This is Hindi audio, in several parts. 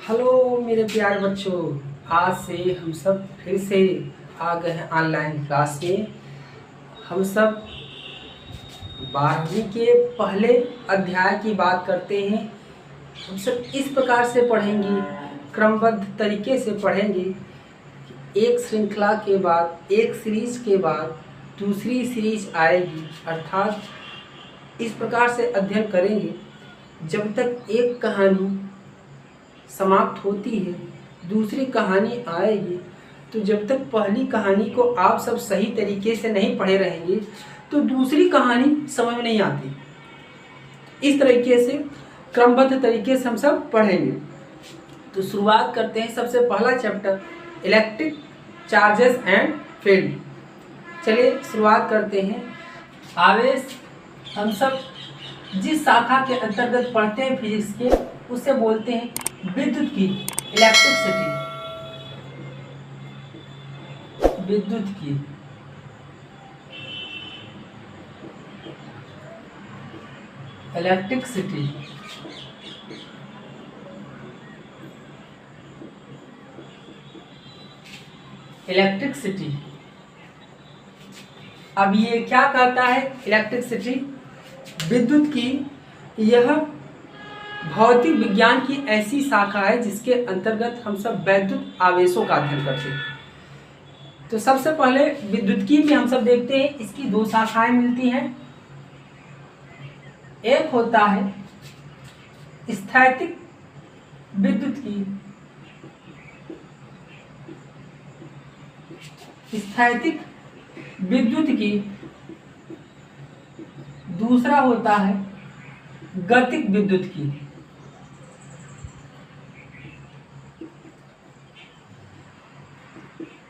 हेलो मेरे प्यारे बच्चों, आज से हम सब फिर से आ गए हैं ऑनलाइन क्लास में। हम सब 12वीं के पहले अध्याय की बात करते हैं। हम सब इस प्रकार से पढ़ेंगे, क्रमबद्ध तरीके से पढ़ेंगे। एक श्रृंखला के बाद, एक सीरीज के बाद दूसरी सीरीज आएगी, अर्थात इस प्रकार से अध्ययन करेंगे जब तक एक कहानी समाप्त होती है दूसरी कहानी आएगी। तो जब तक पहली कहानी को आप सब सही तरीके से नहीं पढ़े रहेंगे तो दूसरी कहानी समझ में नहीं आती। इस तरीके से क्रमबद्ध तरीके से हम सब पढ़ेंगे। तो शुरुआत करते हैं। सबसे पहला chapter electric charges and field. चलिए शुरुआत करते हैं। आवेश हम सब जिस शाखा के अंतर्गत पढ़ते हैं फिजिक्स के, उसे बोलते हैं विद्युत की, इलेक्ट्रिसिटी। विद्युत की इलेक्ट्रिसिटी। इलेक्ट्रिसिटी अब ये क्या कहता है? इलेक्ट्रिसिटी विद्युत की यह भौतिक विज्ञान की ऐसी शाखा है जिसके अंतर्गत हम सब वैद्युत आवेशों का अध्ययन करते हैं। तो सबसे पहले विद्युतकी में हम सब देखते हैं, इसकी दो शाखाएं मिलती हैं। एक होता है स्थैतिक विद्युतकी, स्थैतिक विद्युतकी। दूसरा होता है गतिक विद्युतकी।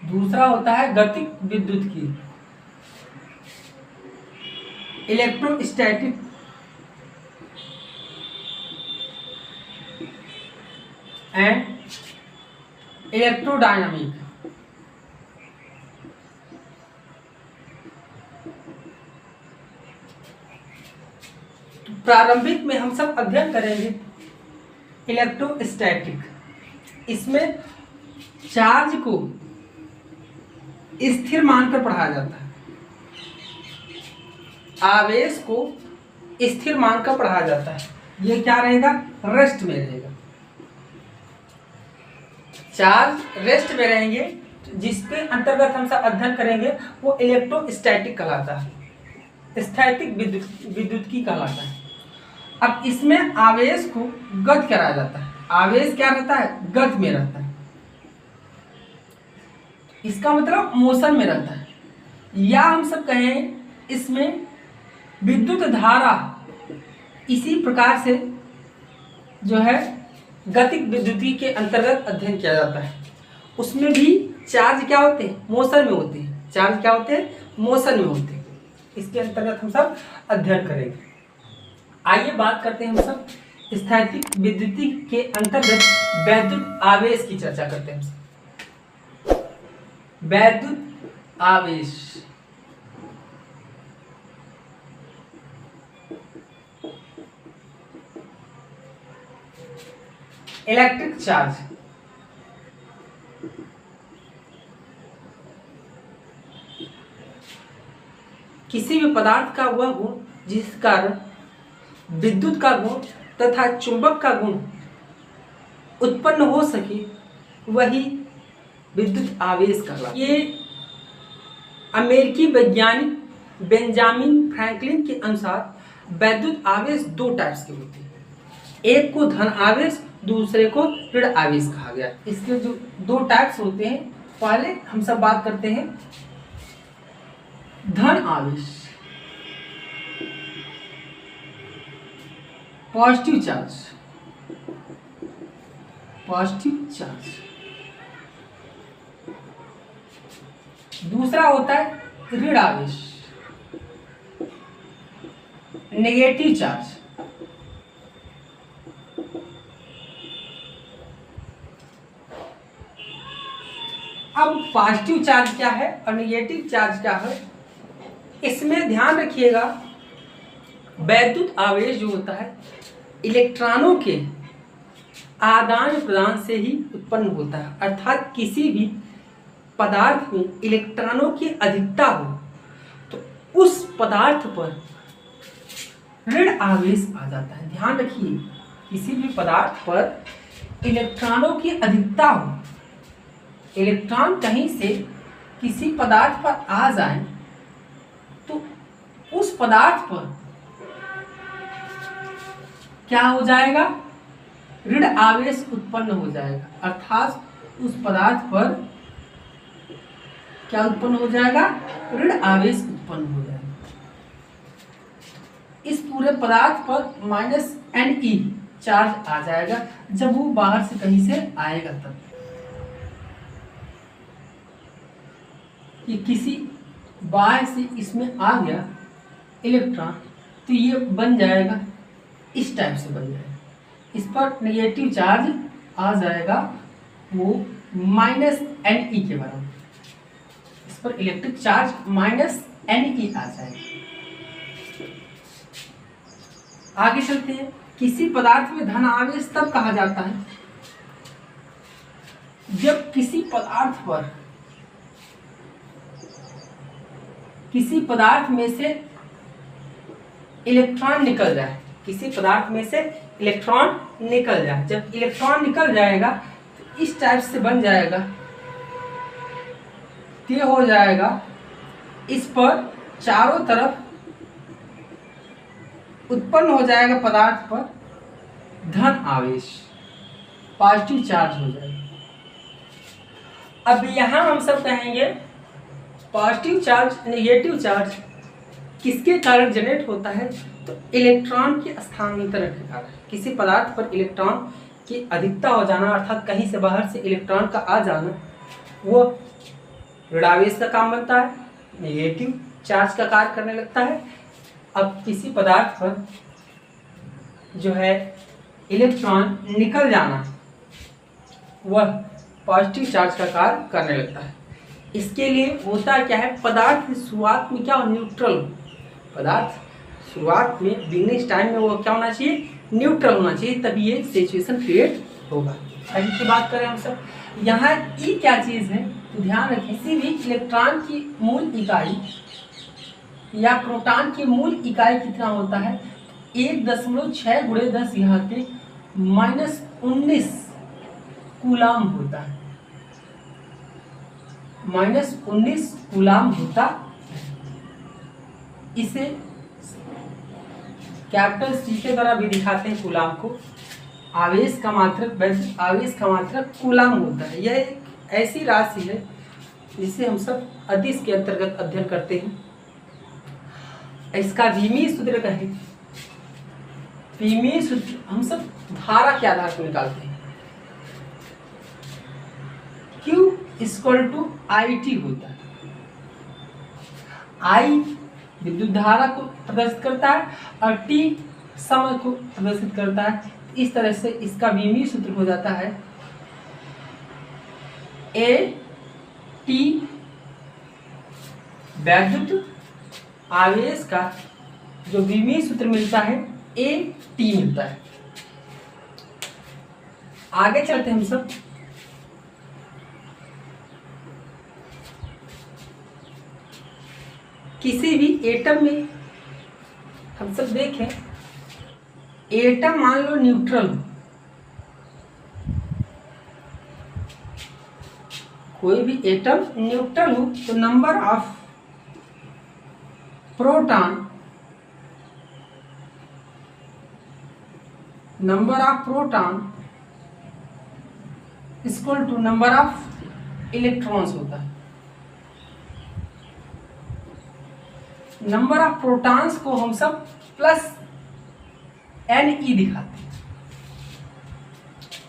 दूसरा होता है गतिक विद्युतकी। Electrostatic and electrodynamic. प्रारंभिक में हम सब अध्ययन करेंगे इलेक्ट्रोस्टैटिक। इसमें चार्ज को स्थिर मानकर पढ़ाया जाता है, आवेश को स्थिर मानकर पढ़ाया जाता है। ये क्या रहेगा? रेस्ट में रहेगा। चार्ज रेस्ट में रहेंगे, जिसके अंतर्गत हम सब अध्ययन करेंगे वो इलेक्ट्रोस्टैटिक कहलाता है, स्थैतिक विद्युतकी कहलाता है। अब इसमें आवेश को गति कराया जाता है। आवेश क्या रहता है? गति में रहता है। इसका मतलब मोशन में रहता है। या हम सब कहें इसमें विद्युत धारा इसी प्रकार से जो है गतिक विद्युती के अंतर्गत अध्ययन किया जाता है। उसमें भी चार्ज क्या होते हैं? मोशन में होते हैं। चार्ज क्या होते हैं? मोशन में होते हैं। इसके अंतर्गत हम सब अध्ययन करेंगे। आइए बात करते हैं हम सब स्थैतिक विद्युती के अंतर्गत वैद्युत आवेश की चर्चा करते हैं। वैद्युत आवेश, इलेक्ट्रिक चार्ज। किसी भी पदार्थ का वह गुण जिस कारण विद्युत का गुण तथा चुंबक का गुण उत्पन्न हो सके वही विद्युत आवेश कहलाता है। ये अमेरिकी वैज्ञानिक बेंजामिन फ्रैंकलिन के अनुसार वैद्युत आवेश दो टाइप्स के होते हैं। एक को धन आवेश, दूसरे को ऋण आवेश कहा गया। इसके जो दो टाइप्स होते हैं, पहले हम सब बात करते हैं धन आवेश, पॉजिटिव चार्ज। Positive charge. दूसरा होता है ऋण आवेश, नेगेटिव चार्ज। अब पॉजिटिव चार्ज क्या है और नेगेटिव चार्ज क्या है, इसमें ध्यान रखिएगा। वैद्युत आवेश जो होता है इलेक्ट्रॉनों के आदान प्रदान से ही उत्पन्न होता है। अर्थात किसी भी पदार्थ में इलेक्ट्रॉनों की अधिकता हो तो उस पदार्थ पर ऋण आवेश आ जाता है। ध्यान रखिए, किसी भी पदार्थ पर इलेक्ट्रॉनों की अधिकता हो, इलेक्ट्रॉन कहीं से किसी पदार्थ पर आ जाए तो उस पदार्थ पर क्या हो जाएगा, ऋण आवेश उत्पन्न हो जाएगा। अर्थात उस पदार्थ पर क्या उत्पन्न हो जाएगा, ऋण आवेश उत्पन्न हो जाएगा। इस पूरे पदार्थ पर माइनस Ne चार्ज आ जाएगा जब वो बाहर से कहीं से आएगा तब। ये किसी बाहर से इसमें आ गया इलेक्ट्रॉन तो ये बन जाएगा, इस टाइप से बन जाएगा। इस पर नेगेटिव चार्ज आ जाएगा, वो माइनस Ne के बराबर। इस पर इलेक्ट्रिक चार्ज माइनस Ne आ जाएगा। आगे चलते हैं। किसी पदार्थ में धन आवेश तब कहा जाता है जब किसी पदार्थ में से इलेक्ट्रॉन निकल जाए। किसी पदार्थ में से इलेक्ट्रॉन निकल जाए। जब इलेक्ट्रॉन निकल जाएगा तो इस टाइप से बन जाएगा, ये हो जाएगा। इस पर चारों तरफ उत्पन्न हो जाएगा पदार्थ पर धन आवेश, पॉजिटिव चार्ज हो जाएगा। अब यहां हम सब कहेंगे पॉजिटिव चार्ज नेगेटिव चार्ज किसके कारण जनरेट होता है, तो इलेक्ट्रॉन के स्थानांतरण के कारण। किसी पदार्थ पर इलेक्ट्रॉन की अधिकता हो जाना, अर्थात कहीं से बाहर से इलेक्ट्रॉन का आ जाना, वो ऋणावेश का काम बनता है, नेगेटिव चार्ज का कार्य करने लगता है। अब किसी पदार्थ पर जो है इलेक्ट्रॉन निकल जाना, वह पॉजिटिव चार्ज का कार्य करने लगता है। इसके लिए होता क्या है, पदार्थ की शुरुआत में क्या हो, न्यूट्रल। पदार्थ शुरुआत में बिगनिंग टाइम में वो क्या होना चाहिए, न्यूट्रल होना चाहिए, तभी ये सिचुएशन क्रिएट होगा। अभी की बात करें हम सब, यहाँ ई क्या चीज़ है तो ध्यान रखें, किसी भी इलेक्ट्रॉन की मूल इकाई या प्रोटॉन की मूल इकाई कितना होता है, 1.6 × 10⁻⁻19 कूलाम होता है। -19 कूलाम होता है। इसे कैपिटल C के द्वारा भी दिखाते हैं कूलाम को। आवेश का मात्रक, वैसे आवेश का मात्रक कूलाम होता है। यह एक ऐसी राशि है जिसे हम सब अदिश के अंतर्गत अध्ययन करते हैं। इसका विमीय सूत्र कहें, विमीय सूत्र हम सब धारा के आधार पर निकालते हैं। Q = IT होता है। I विद्युत धारा को प्रदर्शित करता है और T समय को प्रदर्शित करता है। इस तरह से इसका विमीय सूत्र हो जाता है AT। वैद्युत आवेश का जो विमीय सूत्र मिलता है AT मिलता है। आगे चलते हैं हम सब। किसी भी एटम में हम सब देखें, एटम मान लो न्यूट्रल हो, कोई भी एटम न्यूट्रल हो तो number of proton = number of electrons होता है। नंबर ऑफ प्रोटॉन्स को हम सब +Ne दिखाते हैं।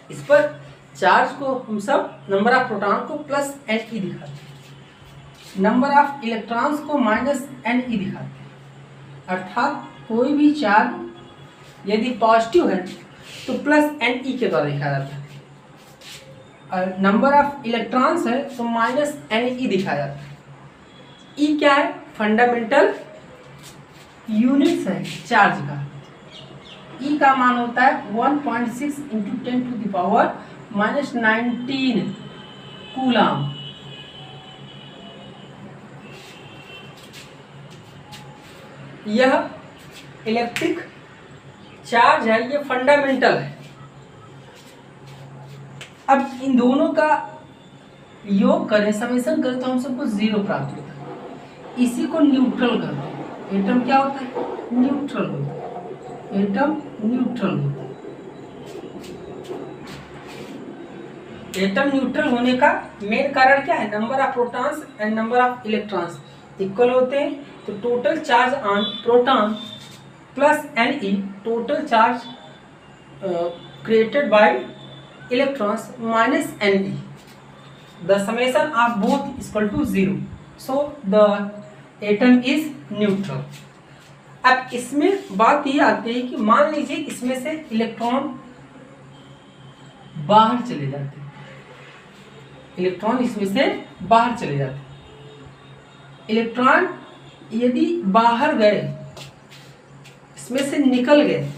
इस पर चार्ज को हम सब नंबर ऑफ प्रोटॉन को +Ne दिखाते हैं, नंबर ऑफ इलेक्ट्रॉन्स को -Ne दिखाते हैं। अर्थात कोई भी चार्ज यदि पॉजिटिव है तो +Ne के द्वारा दिखाया जाता है, और नंबर ऑफ इलेक्ट्रॉन्स है तो -Ne दिखाया जाता है। ई क्या है, फंडामेंटल यूनिट्स है चार्ज का। ई का मान होता है 1.6 इंटू 10⁻⁻19 कूलम। यह इलेक्ट्रिक चार्ज है, ये फंडामेंटल है। अब इन दोनों का योग करें, समेशन करें, तो हम सबको 0 प्राप्त होता है। इसी को न्यूट्रल करते हैं। एटम क्या होता है? न्यूट्रल होता है। एटम न्यूट्रल होता है। एटम न्यूट्रल होने का मेन कारण क्या है? Number of protons and number of electrons equal होते हैं। तो total charge on proton plus Ne, total charge created by electrons minus Ne, the summation of both is equal to 0, so the atom is neutral। अब इसमें बात ये आती है कि मान लीजिए इसमें से इलेक्ट्रॉन बाहर चले जाते हैं, इलेक्ट्रॉन इसमें से बाहर चले जाते हैं। इलेक्ट्रॉन यदि बाहर गए, इसमें से निकल गए,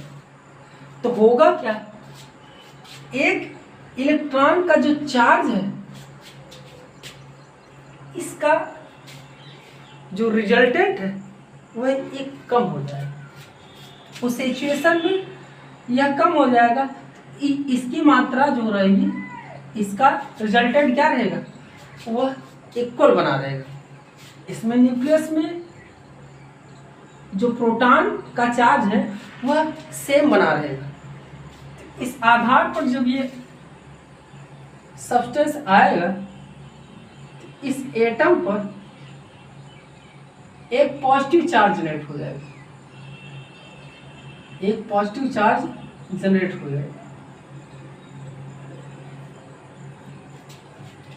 तो होगा क्या? एक इलेक्ट्रॉन का जो चार्ज है, इसका जो रिजल्टेंट है वह एक कम हो जाएगा। उस सिचुएशन में यह कम हो जाएगा, इसकी मात्रा जो रहेगी, इसका रिजल्टेंट क्या रहेगा? वह इक्वल बना रहेगा। इसमें न्यूक्लियस में जो प्रोटॉन का चार्ज है वह सेम बना रहेगा। इस आधार पर जब ये सब्सटेंस आएगा, इस एटम पर एक पॉजिटिव चार्ज जनरेट हो जाएगा, एक पॉजिटिव चार्ज जनरेट हो जाएगा।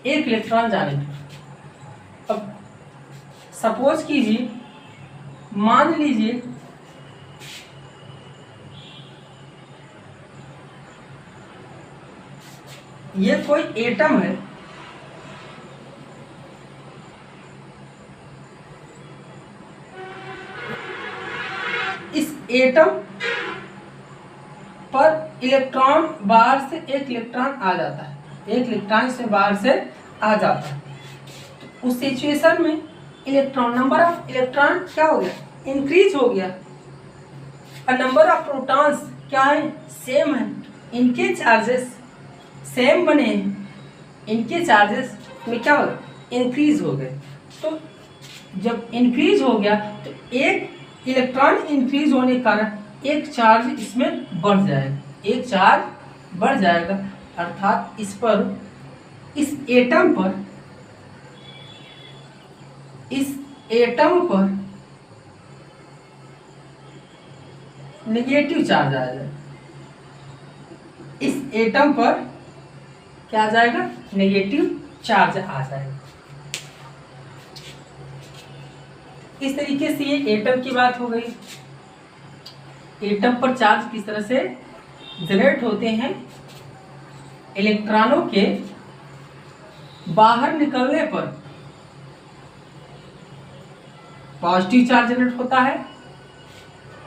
एक इलेक्ट्रॉन जाने पर, अब सपोज कीजिए, मान लीजिए ये कोई एटम है, इस एटम पर इलेक्ट्रॉन बाहर से एक इलेक्ट्रॉन आ जाता है, एक इलेक्ट्रॉन से बाहर से आ जाता है। तो उस सिचुएशन में इलेक्ट्रॉन, नंबर ऑफ इलेक्ट्रॉन क्या हो गया? इंक्रीज हो गया। और नंबर ऑफ प्रोटॉन्स क्या है? सेम है। इनके चार्जेस सेम बने हैं, इनके चार्जेस में क्या हो गया? इंक्रीज हो गए। तो जब इंक्रीज हो गया तो एक इलेक्ट्रॉन इंक्रीज होने के कारण एक चार्ज इसमें बढ़ जाएगा, एक चार्ज बढ़ जाएगा। अर्थात इस पर, इस एटम पर नेगेटिव चार्ज आ जाएगा। इस एटम पर क्या आ जाएगा? नेगेटिव चार्ज आ जाएगा। इस तरीके से ये एटम की बात हो गई। एटम पर चार्ज किस तरह से जनरेट होते हैं? इलेक्ट्रॉनों के बाहर निकलने पर पॉजिटिव चार्ज जनरेट होता है।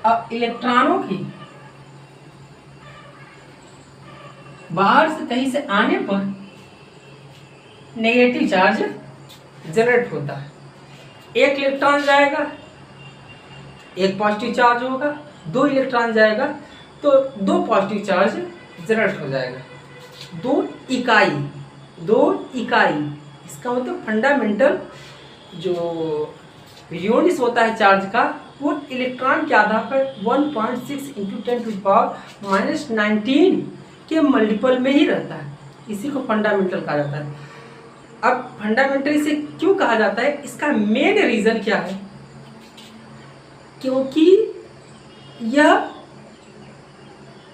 अब इलेक्ट्रॉनों की बाहर से कहीं से आने पर नेगेटिव चार्ज जनरेट होता है। एक इलेक्ट्रॉन जाएगा, एक पॉजिटिव चार्ज होगा, दो इलेक्ट्रॉन जाएगा तो दो पॉजिटिव चार्ज जनरेट हो जाएगा। दो इकाई, इसका मतलब फंडामेंटल जो यूनिट होता है चार्ज का, वो इलेक्ट्रॉन के आधार पर 1.6 इंटू 10⁻⁻19 के मल्टीपल में ही रहता है। इसी को फंडामेंटल कहा जाता है। अब फंडामेंटल इसे क्यों कहा जाता है? इसका मेन रीजन क्या है? क्योंकि यह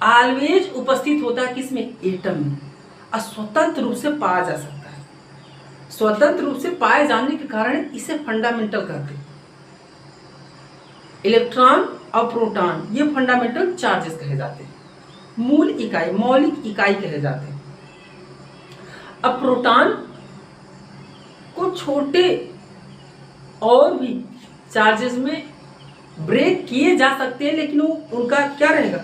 ऑलवेज उपस्थित होता है किसमें? एटम में, और स्वतंत्र रूप से पाया जा सकता है। स्वतंत्र रूप से पाए जाने के कारण इसे फंडामेंटल कहते हैं। इलेक्ट्रॉन और प्रोटॉन ये फंडामेंटल चार्जेस कहे जाते हैं, मूल इकाई, मौलिक इकाई कहे जाते हैं। अब प्रोटॉन को छोटे और भी चार्जेस में ब्रेक किए जा सकते हैं, लेकिन वो उनका क्या रहेगा?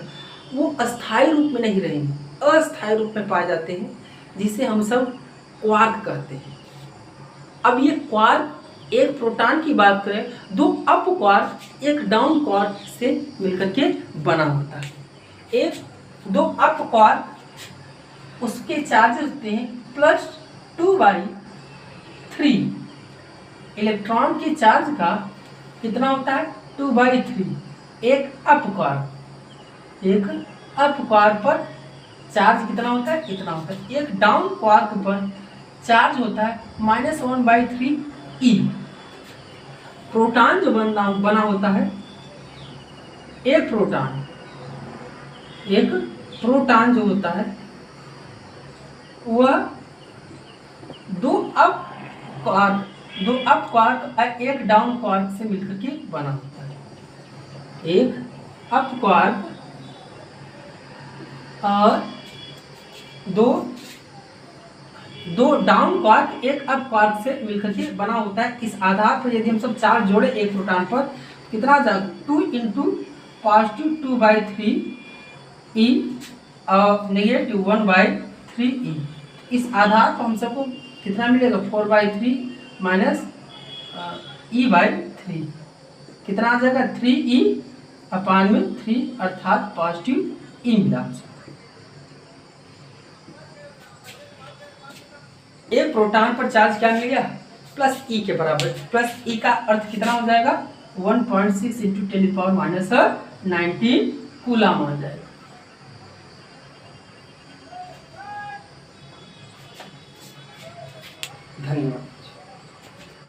वो अस्थायी रूप में नहीं रहेंगे, अस्थायी रूप में पाए जाते हैं, जिसे हम सब क्वार्क कहते हैं। अब ये क्वार्क, एक प्रोटॉन की बात करें, दो अप क्वार्क एक डाउन क्वार्क से मिलकर के बना होता है। एक दो अप क्वार्क, उसके चार्ज होते हैं +2/3। इलेक्ट्रॉन के चार्ज का कितना होता है? 2/3। एक अप क्वार्क पर चार्ज कितना होता है? इतना होता है। एक डाउन क्वार्क पर चार्ज होता है -1/3 E। प्रोटॉन जो बना होता है, एक प्रोटॉन जो होता है वह दो अप क्वार्क और एक डाउन क्वार्क से मिलकर के बना होता है। एक अप क्वार्क और दो डाउन क्वार्क एक अप क्वार्क से मिलकर के बना होता है। इस आधार पर यदि हम सब चार्ज जोड़े एक प्रोटॉन पर, कितना जाएगा? 2 × +2/3 E और -1/3 E। इस आधार पर हम सबको कितना मिलेगा? 4/3 -E/3। कितना आ जाएगा? 3E/3 अर्थात पॉजिटिव E मिला। एक प्रोटॉन पर चार्ज क्या मिल गया? +E के बराबर। +E का अर्थ कितना हो जाएगा? 1.6 × 10⁻⁹ कूलम आ जाएगा। धन्यवाद।